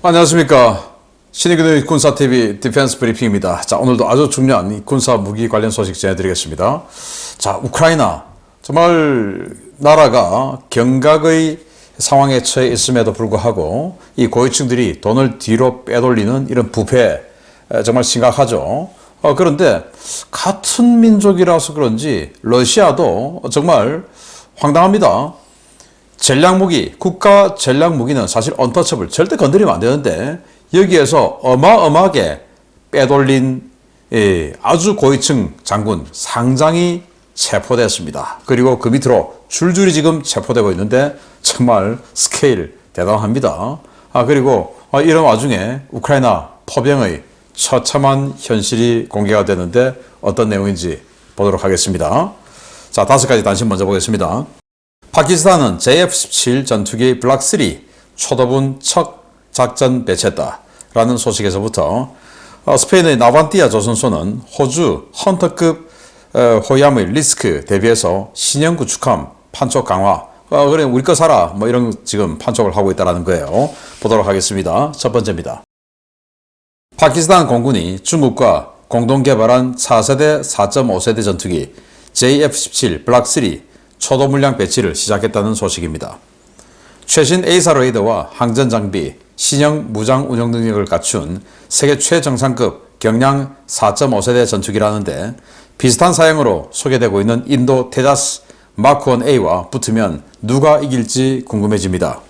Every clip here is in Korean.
안녕하십니까. 신의균의 군사TV 디펜스 브리핑입니다. 자, 오늘도 아주 중요한 이 군사 무기 관련 소식 전해드리겠습니다. 자, 우크라이나. 정말 나라가 경각의 상황에 처해 있음에도 불구하고 이 고위층들이 돈을 뒤로 빼돌리는 이런 부패 정말 심각하죠. 그런데 같은 민족이라서 그런지 러시아도 정말 황당합니다. 전략무기, 국가 전략무기는 사실 언터처블, 절대 건드리면 안 되는데 여기에서 어마어마하게 빼돌린 아주 고위층 장군 상장이 체포됐습니다. 그리고 그 밑으로 줄줄이 지금 체포되고 있는데 정말 스케일 대단합니다. 그리고 이런 와중에 우크라이나 포병의 처참한 현실이 공개가 되는데 어떤 내용인지 보도록 하겠습니다. 자, 5가지 단신 먼저 보겠습니다. 파키스탄은 JF-17 전투기 블락3 초도분 척 작전 배치했다라는 소식에서부터 스페인의 나반띠아 조선소는 호주 헌터급 호위함의 리스크 대비해서 신형 구축함 판촉 강화 그래 우리 거 사라 뭐 이런 지금 판촉을 하고 있다는 거예요. 보도록 하겠습니다. 첫 번째입니다. 파키스탄 공군이 중국과 공동 개발한 4세대 4.5세대 전투기 JF-17 블락3 초도 물량 배치를 시작했다는 소식입니다. 최신 A사 레이더와 항전 장비, 신형 무장 운영 능력을 갖춘 세계 최정상급 경량 4.5세대 전투기라는데 비슷한 사양으로 소개되고 있는 인도 테자스 마크-1A와 붙으면 누가 이길지 궁금해집니다.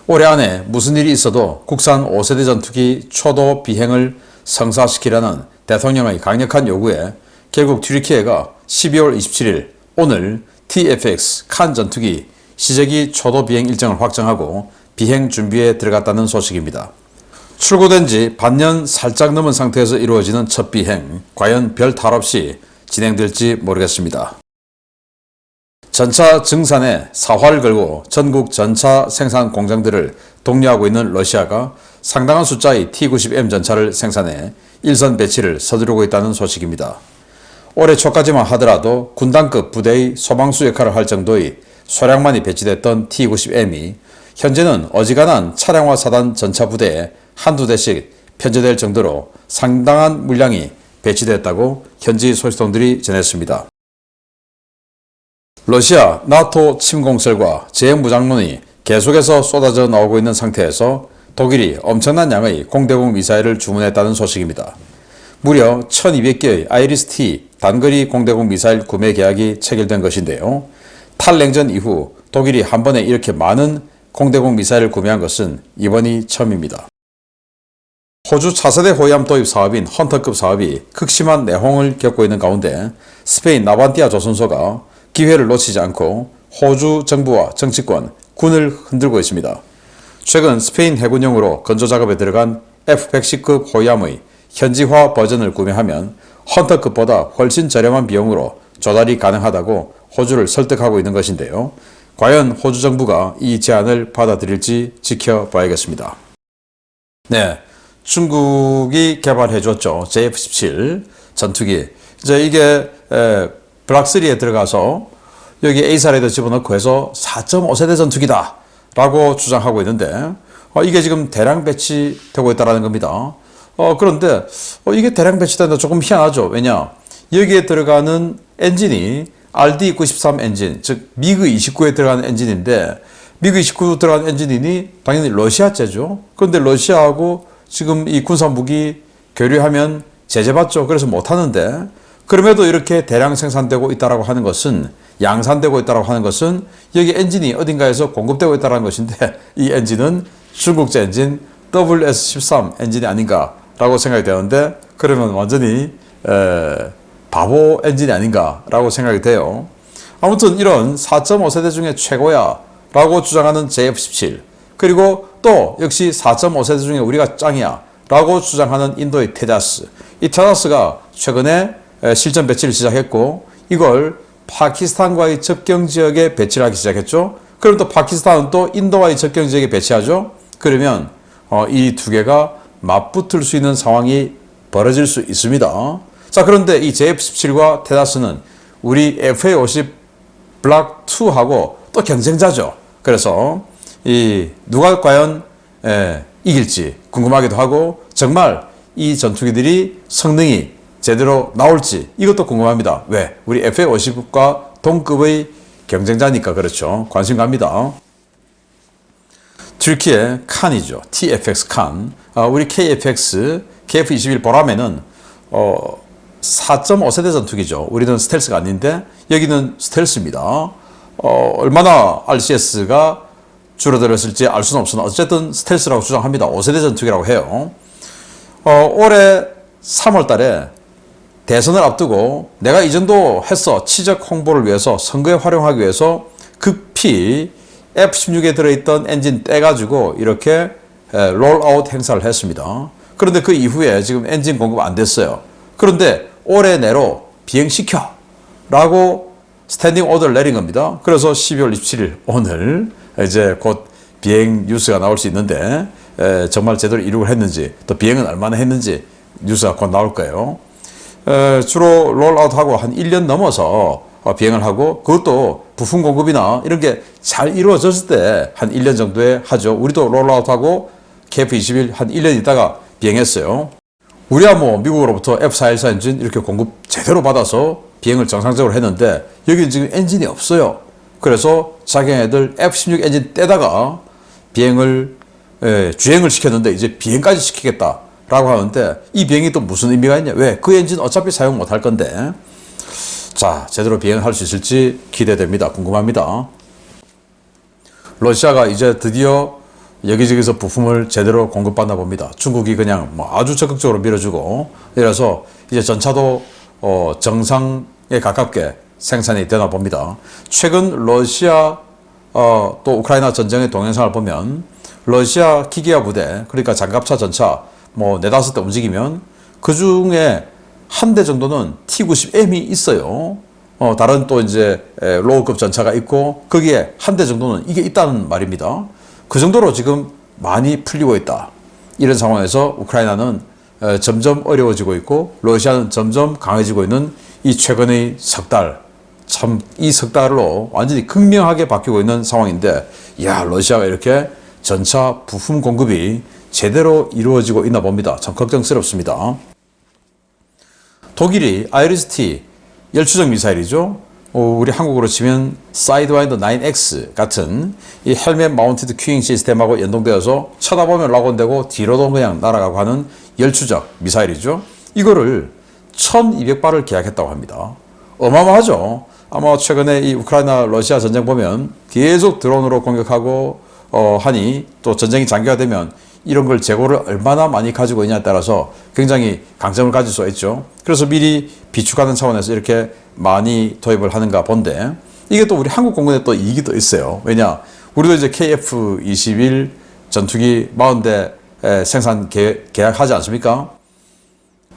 올해 안에 무슨 일이 있어도 국산 5세대 전투기 초도 비행을 성사시키라는 대통령의 강력한 요구에 결국 튀르키예가 12월 27일 오늘 TFX 칸 전투기 시제기 초도 비행 일정을 확정하고 비행 준비에 들어갔다는 소식입니다. 출고된 지 반년 살짝 넘은 상태에서 이루어지는 첫 비행, 과연 별 탈 없이 진행될지 모르겠습니다. 전차 증산에 사활을 걸고 전국 전차 생산 공장들을 독려하고 있는 러시아가 상당한 숫자의 T-90M 전차를 생산해 일선 배치를 서두르고 있다는 소식입니다. 올해 초까지만 하더라도 군단급 부대의 소방수 역할을 할 정도의 소량만이 배치됐던 T-90M이 현재는 어지간한 차량화 사단 전차 부대에 한두 대씩 편제될 정도로 상당한 물량이 배치됐다고 현지 소식통들이 전했습니다. 러시아 나토 침공설과 재무장론이 계속해서 쏟아져 나오고 있는 상태에서 독일이 엄청난 양의 공대공 미사일을 주문했다는 소식입니다. 무려 1200개의 아이리스-T 단거리 공대공 미사일 구매 계약이 체결된 것인데요. 탈냉전 이후 독일이 한 번에 이렇게 많은 공대공 미사일을 구매한 것은 이번이 처음입니다. 호주 차세대 호위함 도입 사업인 헌터급 사업이 극심한 내홍을 겪고 있는 가운데 스페인 나반띠아 조선소가 기회를 놓치지 않고 호주 정부와 정치권, 군을 흔들고 있습니다. 최근 스페인 해군용으로 건조 작업에 들어간 F-110급 호위함의 현지화 버전을 구매하면 헌터급보다 훨씬 저렴한 비용으로 조달이 가능하다고 호주를 설득하고 있는 것인데요. 과연 호주 정부가 이 제안을 받아들일지 지켜봐야겠습니다. 네, 중국이 개발해줬죠. JF-17 전투기. 이제 이게 블락3에 들어가서 여기 A사 레이더 집어넣고 해서 4.5세대 전투기다 라고 주장하고 있는데 이게 지금 대량 배치되고 있다는 겁니다. 그런데 이게 대량 배치된다 조금 희한하죠. 왜냐? 여기에 들어가는 엔진이 RD93 엔진, 즉 미그 29에 들어가는 엔진인데 미그 29 들어가는 엔진이니 당연히 러시아제죠. 그런데 러시아하고 지금 이 군사무기 교류하면 제재받죠. 그래서 못하는데 그럼에도 이렇게 대량 생산되고 있다고 하는 것은 양산되고 있다고 하는 것은 여기 엔진이 어딘가에서 공급되고 있다는 것인데 이 엔진은 중국제 엔진 WS13 엔진이 아닌가 라고 생각이 되는데 그러면 완전히 바보 엔진이 아닌가 라고 생각이 돼요. 아무튼 이런 4.5세대 중에 최고야 라고 주장하는 JF-17 그리고 또 역시 4.5세대 중에 우리가 짱이야 라고 주장하는 인도의 테자스 이 테자스가 최근에 실전 배치를 시작했고 이걸 파키스탄과의 접경지역에 배치를 하기 시작했죠. 그럼 또 파키스탄은 또 인도와의 접경지역에 배치하죠. 그러면 이 두 개가 맞붙을 수 있는 상황이 벌어질 수 있습니다. 자, 그런데 이 JF-17과 테자스는 우리 FA-50 블락2하고 또 경쟁자죠. 그래서 이 누가 과연 이길지 궁금하기도 하고 정말 이 전투기들이 성능이 제대로 나올지 이것도 궁금합니다. 왜? 우리 FA-50과 동급의 경쟁자니까 그렇죠. 관심 갑니다. 튀르키예 칸이죠. TFX 칸. 우리 KFX, KF-21 보라매는 4.5세대 전투기죠. 우리는 스텔스가 아닌데 여기는 스텔스입니다. 얼마나 RCS가 줄어들었을지 알 수는 없으나 어쨌든 스텔스라고 주장합니다. 5세대 전투기라고 해요. 올해 3월 달에 대선을 앞두고 내가 이 정도 했어. 치적 홍보를 위해서 선거에 활용하기 위해서 급히 F-16에 들어있던 엔진 떼가지고 이렇게 롤아웃 행사를 했습니다. 그런데 그 이후에 지금 엔진 공급 안 됐어요. 그런데 올해 내로 비행시켜 라고 스탠딩 오더를 내린 겁니다. 그래서 12월 27일 오늘 이제 곧 비행 뉴스가 나올 수 있는데 정말 제대로 이륙을 했는지 또 비행은 얼마나 했는지 뉴스가 곧 나올 거예요. 주로 롤아웃하고 한 1년 넘어서 비행을 하고 그것도 부품 공급이나 이런 게 잘 이루어졌을 때 한 1년 정도에 하죠. 우리도 롤아웃하고 KF-21 한 1년 있다가 비행했어요. 우리야 뭐 미국으로부터 F414 엔진 이렇게 공급 제대로 받아서 비행을 정상적으로 했는데 여기는 지금 엔진이 없어요. 그래서 자기네들 F-16 엔진 떼다가 비행을 주행을 시켰는데 이제 비행까지 시키겠다라고 하는데 이 비행이 또 무슨 의미가 있냐? 왜? 그 엔진 어차피 사용 못 할 건데. 자, 제대로 비행을 할 수 있을지 기대됩니다. 궁금합니다. 러시아가 이제 드디어 여기저기서 부품을 제대로 공급받나 봅니다. 중국이 그냥 뭐 아주 적극적으로 밀어주고 이래서 이제 전차도 정상에 가깝게 생산이 되나 봅니다. 최근 러시아 또 우크라이나 전쟁의 동영상을 보면 러시아 기계화 부대 그러니까 장갑차 전차 뭐 네다섯 대 움직이면 그 중에 한 대 정도는 T-90M이 있어요. 다른 또 이제 로우급 전차가 있고 거기에 한 대 정도는 이게 있다는 말입니다. 그 정도로 지금 많이 풀리고 있다. 이런 상황에서 우크라이나는 점점 어려워지고 있고 러시아는 점점 강해지고 있는 이 최근의 석 달, 참 이 석 달로 완전히 극명하게 바뀌고 있는 상황인데 야 러시아가 이렇게 전차 부품 공급이 제대로 이루어지고 있나 봅니다. 참 걱정스럽습니다. 독일이 아이리스-T 열추적 미사일이죠. 우리 한국으로 치면 사이드와인더 9X 같은 이 헬멧 마운티드 큐잉 시스템하고 연동되어서 쳐다보면 락온되고 뒤로도 그냥 날아가고 하는 열추적 미사일이죠. 이거를 1200발을 계약했다고 합니다. 어마어마하죠. 아마 최근에 이 우크라이나 러시아 전쟁 보면 계속 드론으로 공격하고 하니 또 전쟁이 장기화되면 이런 걸 재고를 얼마나 많이 가지고 있냐에 따라서 굉장히 강점을 가질 수가 있죠. 그래서 미리 비축하는 차원에서 이렇게 많이 도입을 하는가 본데 이게 또 우리 한국 공군에 또 이익이 또 있어요. 왜냐? 우리도 이제 KF-21 전투기 40대 생산 계약하지 않습니까?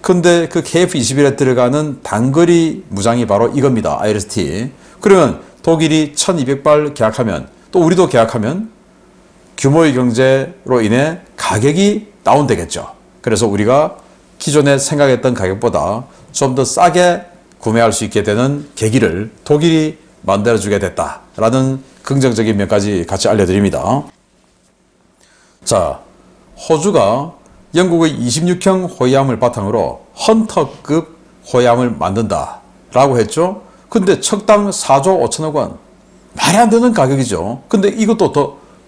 근데 그 KF-21에 들어가는 단거리 무장이 바로 이겁니다. 아이리스-T. 그러면 독일이 1200발 계약하면 또 우리도 계약하면 규모의 경제로 인해 가격이 다운되겠죠. 그래서 우리가 기존에 생각했던 가격보다 좀 더 싸게 구매할 수 있게 되는 계기를 독일이 만들어주게 됐다라는 긍정적인 면까지 같이 알려드립니다. 자, 호주가 영국의 26형 호위함을 바탕으로 헌터급 호위함을 만든다라고 했죠. 근데 척당 4조 5천억 원. 말이 안 되는 가격이죠. 근데 이것도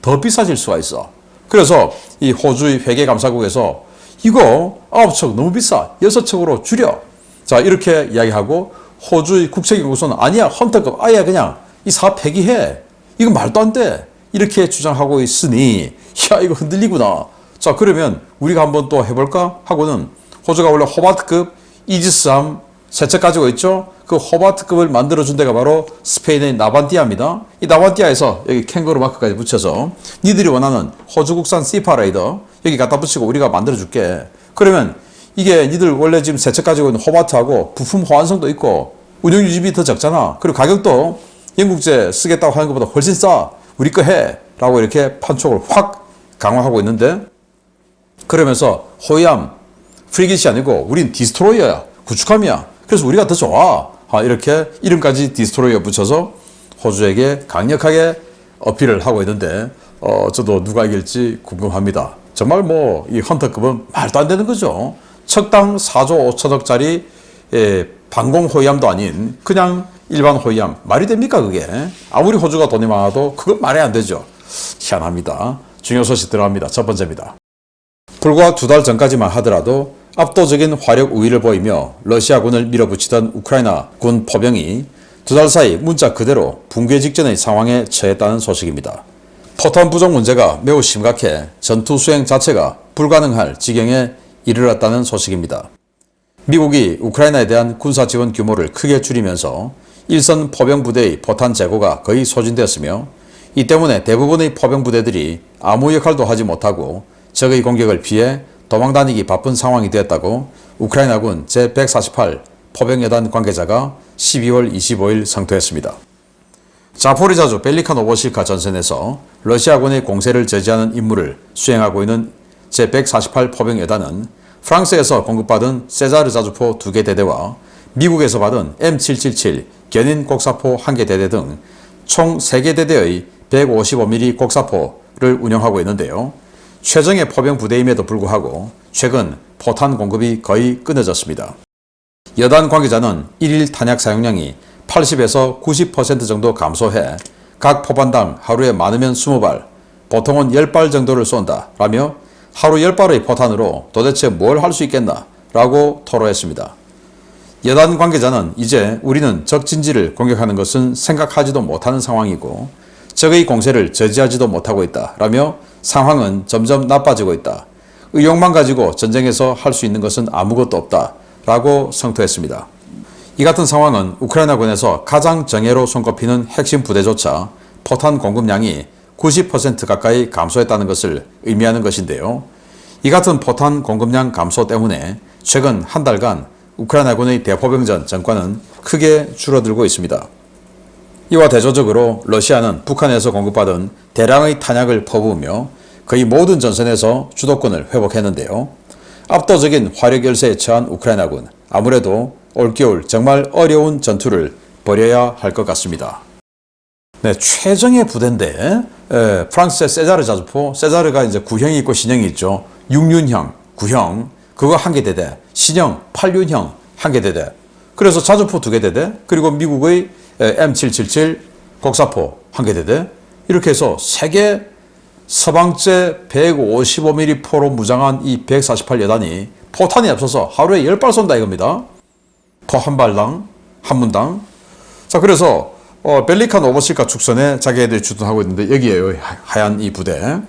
더 비싸질 수가 있어. 그래서 이 호주의 회계감사국에서 이거 9척 너무 비싸. 6척으로 줄여. 자, 이렇게 이야기하고 호주의 국책연구소는 아니야. 헌터급 아예 그냥 이 사업 폐기해. 이거 말도 안 돼. 이렇게 주장하고 있으니 야 이거 흔들리구나. 자, 그러면 우리가 한번 또 해볼까 하고는 호주가 원래 호바트급 이지스함 3척 가지고 있죠. 그 호바트급을 만들어준 데가 바로 스페인의 나반티아입니다. 이 나반티아에서 여기 캥거루 마크까지 붙여서 니들이 원하는 호주 국산 시파레이더 여기 갖다 붙이고 우리가 만들어줄게. 그러면 이게 니들 원래 지금 3척 가지고 있는 호바트하고 부품 호환성도 있고 운영유지비 더 적잖아. 그리고 가격도 영국제 쓰겠다고 하는 것보다 훨씬 싸. 우리 거 해. 라고 이렇게 판촉을 확 강화하고 있는데 그러면서 호위함 프리깃이 아니고 우린 디스트로이어야. 구축함이야. 그래서 우리가 더 좋아. 이렇게 이름까지 디스트로이어 붙여서 호주에게 강력하게 어필을 하고 있는데 저도 누가 이길지 궁금합니다. 정말 뭐 이 헌터급은 말도 안 되는 거죠. 척당 4조 5천억짜리 방공 호위함도 아닌 그냥 일반 호위함 말이 됩니까 그게? 아무리 호주가 돈이 많아도 그건 말이 안 되죠. 희한합니다. 중요 소식 들어갑니다. 첫 번째입니다. 불과 2달 전까지만 하더라도 압도적인 화력 우위를 보이며 러시아군을 밀어붙이던 우크라이나 군 포병이 2달 사이 문자 그대로 붕괴 직전의 상황에 처했다는 소식입니다. 포탄 부족 문제가 매우 심각해 전투 수행 자체가 불가능할 지경에 이르렀다는 소식입니다. 미국이 우크라이나에 대한 군사 지원 규모를 크게 줄이면서 일선 포병 부대의 포탄 재고가 거의 소진되었으며 이 때문에 대부분의 포병 부대들이 아무 역할도 하지 못하고 적의 공격을 피해 도망다니기 바쁜 상황이 되었다고 우크라이나군 제148 포병여단 관계자가 12월 25일 성토했습니다. 자포리자주 벨리카 노보실카 전선에서 러시아군의 공세를 저지하는 임무를 수행하고 있는 제148 포병여단은 프랑스에서 공급받은 세자르 자주포 2개 대대와 미국에서 받은 M777 견인 곡사포 1개 대대 등 총 3개 대대의 155mm 곡사포를 운영하고 있는데요. 최정예 포병 부대임에도 불구하고 최근 포탄 공급이 거의 끊어졌습니다. 여단 관계자는 1일 탄약 사용량이 80에서 90% 정도 감소해 각 포반당 하루에 많으면 20발, 보통은 10발 정도를 쏜다 라며 하루 10발의 포탄으로 도대체 뭘 할 수 있겠나 라고 토로했습니다. 여단 관계자는 이제 우리는 적진지를 공격하는 것은 생각하지도 못하는 상황이고 적의 공세를 저지하지도 못하고 있다 라며 상황은 점점 나빠지고 있다. 의욕만 가지고 전쟁에서 할 수 있는 것은 아무것도 없다 라고 성토했습니다. 이 같은 상황은 우크라이나군에서 가장 정예로 손꼽히는 핵심 부대조차 포탄 공급량이 90% 가까이 감소했다는 것을 의미하는 것인데요. 이 같은 포탄 공급량 감소 때문에 최근 한 달간 우크라이나군의 대포병전 전과는 크게 줄어들고 있습니다. 이와 대조적으로 러시아는 북한에서 공급받은 대량의 탄약을 퍼부으며 거의 모든 전선에서 주도권을 회복했는데요. 압도적인 화력 열세에 처한 우크라이나군, 아무래도 올겨울 정말 어려운 전투를 벌여야 할 것 같습니다. 네, 최정예 부대인데 프랑스의 세자르 자주포, 세자르가 이제 구형이 있고 신형이 있죠. 6륜형, 구형, 그거 1개 대대, 신형 8륜형 1개 대대. 그래서 자주포 2개 대대, 그리고 미국의 M777 곡사포 1개 대대. 이렇게 해서 3개 서방제 155mm 포로 무장한 이 148 여단이 포탄이 없어서 하루에 10발 쏜다 이겁니다. 포 한 발당, 한 문당. 자, 그래서 벨리카 노보실카 축선에 자기애들이 주둔하고 있는데 여기에요. 하얀 이 부대.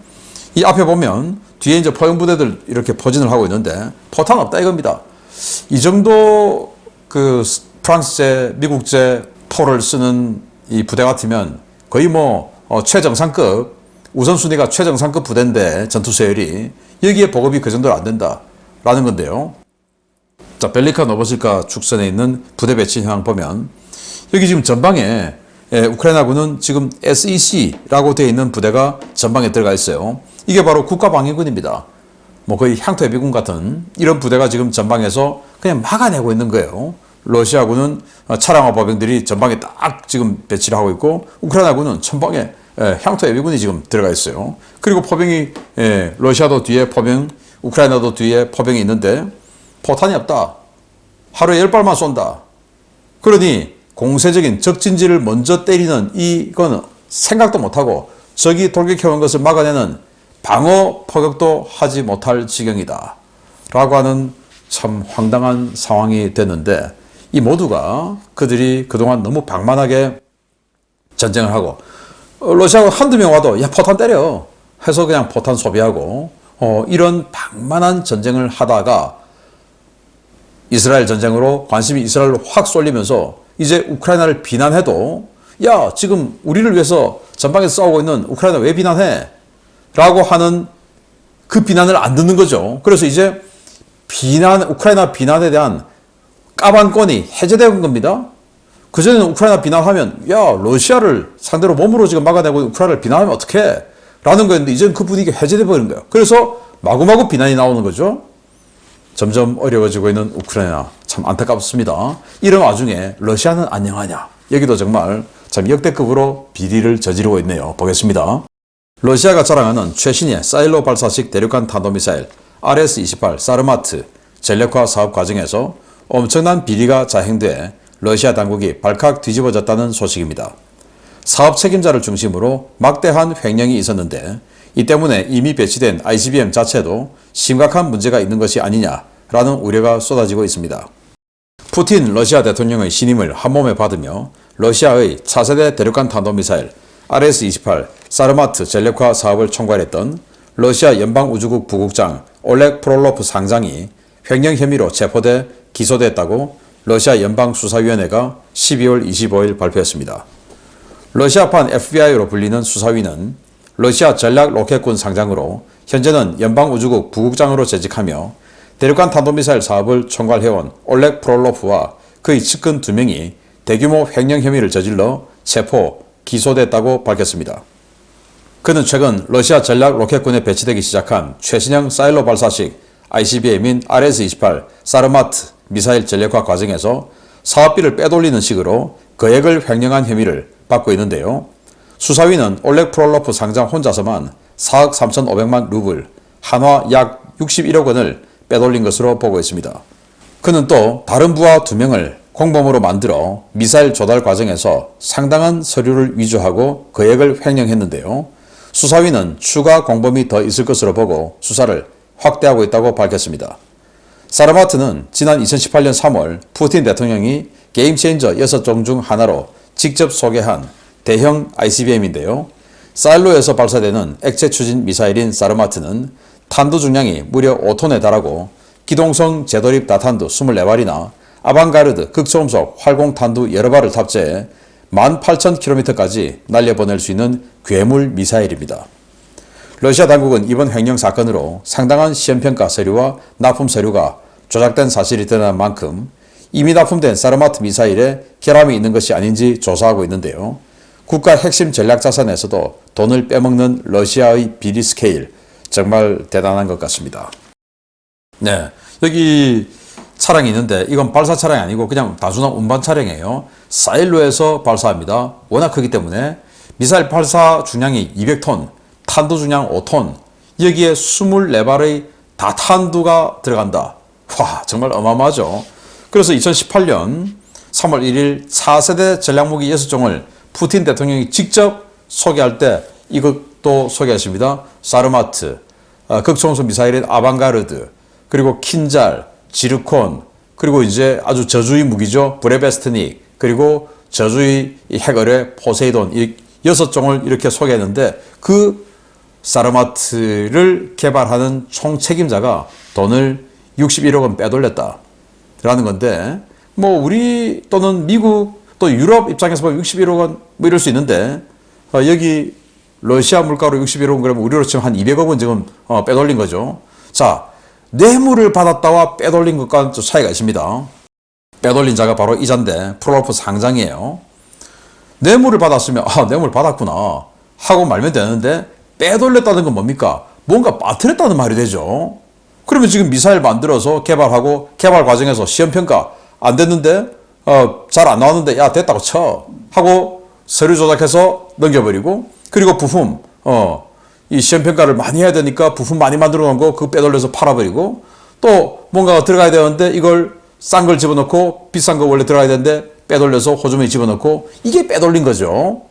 이 앞에 보면 뒤에 이제 포용 부대들 이렇게 포진을 하고 있는데 포탄 없다 이겁니다. 이 정도 그 프랑스제, 미국제 포를 쓰는 이 부대 같으면 거의 뭐 최정상급, 우선순위가 최정상급 부대인데 전투 세율이 여기에 보급이 그 정도로 안 된다라는 건데요. 자, 벨리카 노보실카 축선에 있는 부대 배치 현황 보면 여기 지금 전방에 우크라이나군은 지금 SEC라고 되어 있는 부대가 전방에 들어가 있어요. 이게 바로 국가방위군입니다. 뭐 거의 향토예비군 같은 이런 부대가 지금 전방에서 그냥 막아내고 있는 거예요. 러시아군은 차량화 보병들이 전방에 딱 지금 배치를 하고 있고 우크라이나군은 전방에 향토예비군이 지금 들어가 있어요. 그리고 포병이 러시아도 뒤에 포병, 우크라이나도 뒤에 포병이 있는데 포탄이 없다. 하루에 10발만 쏜다. 그러니 공세적인 적진지를 먼저 때리는 이거는 생각도 못하고 적이 돌격해온 것을 막아내는 방어 포격도 하지 못할 지경이다 라고 하는 참 황당한 상황이 됐는데 이 모두가 그들이 그동안 너무 방만하게 전쟁을 하고 러시아가 한두 명 와도 야 포탄 때려 해서 그냥 포탄 소비하고 이런 방만한 전쟁을 하다가 이스라엘 전쟁으로 관심이 이스라엘로 확 쏠리면서 이제 우크라이나를 비난해도 야 지금 우리를 위해서 전방에서 싸우고 있는 우크라이나 왜 비난해? 라고 하는 그 비난을 안 듣는 거죠. 그래서 이제 우크라이나 비난에 대한 까반권이 해제된 겁니다. 그전에는 우크라이나 비난하면 야 러시아를 상대로 몸으로 지금 막아내고 우크라이나를 비난하면 어떡해? 라는 거였는데 이제는 그 분위기가 해제돼 버린 거예요. 그래서 마구마구 비난이 나오는 거죠. 점점 어려워지고 있는 우크라이나 참 안타깝습니다. 이런 와중에 러시아는 안녕하냐? 여기도 정말 참 역대급으로 비리를 저지르고 있네요. 보겠습니다. 러시아가 자랑하는 최신의 사일로 발사식 대륙간 탄도미사일 RS-28 사르마트 전력화 사업 과정에서 엄청난 비리가 자행돼 러시아 당국이 발칵 뒤집어졌다는 소식입니다. 사업 책임자를 중심으로 막대한 횡령이 있었는데 이 때문에 이미 배치된 ICBM 자체도 심각한 문제가 있는 것이 아니냐라는 우려가 쏟아지고 있습니다. 푸틴 러시아 대통령의 신임을 한몸에 받으며 러시아의 차세대 대륙간 탄도미사일 RS-28 사르마트 전력화 사업을 총괄했던 러시아 연방우주국 부국장 올렉 프롤로프 상장이 횡령 혐의로 체포돼 기소됐다고 러시아 연방수사위원회가 12월 25일 발표했습니다. 러시아판 FBI로 불리는 수사위는 러시아 전략 로켓군 상장으로 현재는 연방우주국 부국장으로 재직하며 대륙간 탄도미사일 사업을 총괄해온 올렉 프롤로프와 그의 측근 2명이 대규모 횡령 혐의를 저질러 체포, 기소됐다고 밝혔습니다. 그는 최근 러시아 전략 로켓군에 배치되기 시작한 최신형 사일로 발사식 ICBM인 RS-28 사르마트 미사일 전력화 과정에서 사업비를 빼돌리는 식으로 거액을 횡령한 혐의를 받고 있는데요. 수사위는 올렉 프롤로프 상장 혼자서만 4억 3,500만 루블, 한화 약 61억 원을 빼돌린 것으로 보고 있습니다. 그는 또 다른 부하 2명을 공범으로 만들어 미사일 조달 과정에서 상당한 서류를 위조하고 거액을 횡령했는데요. 수사위는 추가 공범이 더 있을 것으로 보고 수사를 확대하고 있다고 밝혔습니다. 사르마트는 지난 2018년 3월 푸틴 대통령이 게임체인저 6종 중 하나로 직접 소개한 대형 ICBM인데요. 사일로에서 발사되는 액체 추진 미사일인 사르마트는 탄두 중량이 무려 5톤에 달하고 기동성 제도립 다탄두 24발이나 아방가르드 극초음속 활공탄두 여러 발을 탑재해 18,000km까지 날려보낼 수 있는 괴물 미사일입니다. 러시아 당국은 이번 횡령 사건으로 상당한 시험평가 서류와 납품 서류가 조작된 사실이 드러난 만큼 이미 납품된 사르마트 미사일에 결함이 있는 것이 아닌지 조사하고 있는데요. 국가 핵심 전략 자산에서도 돈을 빼먹는 러시아의 비리 스케일 정말 대단한 것 같습니다. 네, 여기 차량이 있는데 이건 발사 차량이 아니고 그냥 단순한 운반 차량이에요. 사일로에서 발사합니다. 워낙 크기 때문에 미사일 발사 중량이 200톤, 탄두 중량 5톤, 여기에 24발의 다탄두가 들어간다. 와, 정말 어마어마하죠. 그래서 2018년 3월 1일 4세대 전략무기 6종을 푸틴 대통령이 직접 소개할 때 이것도 소개했습니다. 사르마트, 극초음속 미사일인 아방가르드, 그리고 킨잘, 지르콘, 그리고 이제 아주 저주의 무기죠. 브레베스트닉, 그리고 저주의 핵어뢰 포세이돈, 이 6종을 이렇게 소개했는데 그 사르마트를 개발하는 총 책임자가 돈을 61억 원 빼돌렸다라는 건데, 뭐 우리 또는 미국 또 유럽 입장에서 보면 61억 원 뭐 이럴 수 있는데, 여기 러시아 물가로 61억 원 그러면 우리로 치면 한 200억 원 지금 빼돌린 거죠. 자, 뇌물을 받았다와 빼돌린 것과는 좀 차이가 있습니다. 빼돌린 자가 바로 이자인데 프롤로프 상장이에요. 뇌물을 받았으면 뇌물 받았구나 하고 말면 되는데, 빼돌렸다는 건 뭡니까? 뭔가 빠뜨렸다는 말이 되죠. 그러면 지금 미사일 만들어서 개발하고 개발 과정에서 시험평가 안 됐는데 잘 안 나왔는데 야 됐다고 쳐 하고 서류 조작해서 넘겨버리고, 그리고 부품 이 시험평가를 많이 해야 되니까 부품 많이 만들어 놓은 거 그거 빼돌려서 팔아버리고, 또 뭔가가 들어가야 되는데 이걸 싼 걸 집어넣고 비싼 거 원래 들어가야 되는데 빼돌려서 호주머니 집어넣고, 이게 빼돌린 거죠.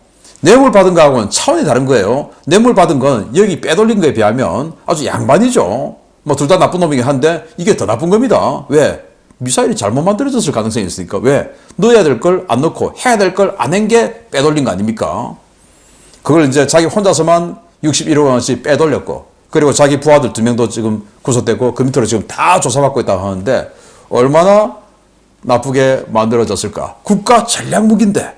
뇌물 받은 거하고는 차원이 다른 거예요. 뇌물 받은 건 여기 빼돌린 거에 비하면 아주 양반이죠. 뭐 둘 다 나쁜 놈이긴 한데 이게 더 나쁜 겁니다. 왜? 미사일이 잘못 만들어졌을 가능성이 있으니까. 왜? 넣어야 될 걸 안 넣고 해야 될 걸 안 한 게 빼돌린 거 아닙니까? 그걸 이제 자기 혼자서만 61억 원씩 빼돌렸고, 그리고 자기 부하들 2명도 지금 구속되고 그 밑으로 지금 다 조사받고 있다고 하는데 얼마나 나쁘게 만들어졌을까. 국가 전략 무기인데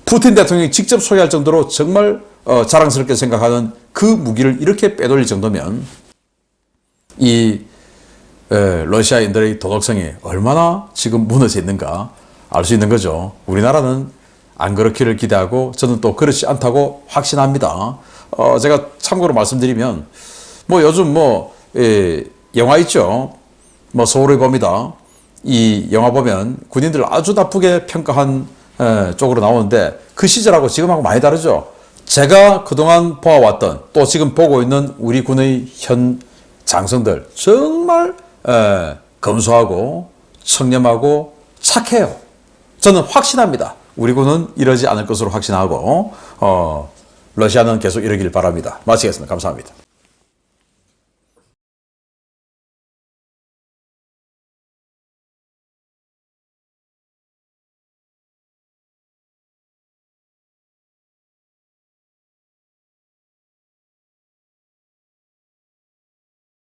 푸틴 대통령이 직접 소개할 정도로 정말 자랑스럽게 생각하는 그 무기를 이렇게 빼돌릴 정도면 이 러시아인들의 도덕성이 얼마나 지금 무너져 있는가 알 수 있는 거죠. 우리나라는 안 그렇기를 기대하고 저는 또 그렇지 않다고 확신합니다. 제가 참고로 말씀드리면 뭐 요즘 영화 있죠. 뭐 서울의 봄이다. 이 영화 보면 군인들 아주 나쁘게 평가한 쪽으로 나오는데 그 시절하고 지금하고 많이 다르죠. 제가 그동안 보아왔던 또 지금 보고 있는 우리 군의 현 장성들 정말 검소하고 청렴하고 착해요. 저는 확신합니다. 우리 군은 이러지 않을 것으로 확신하고 러시아는 계속 이러길 바랍니다. 마치겠습니다. 감사합니다.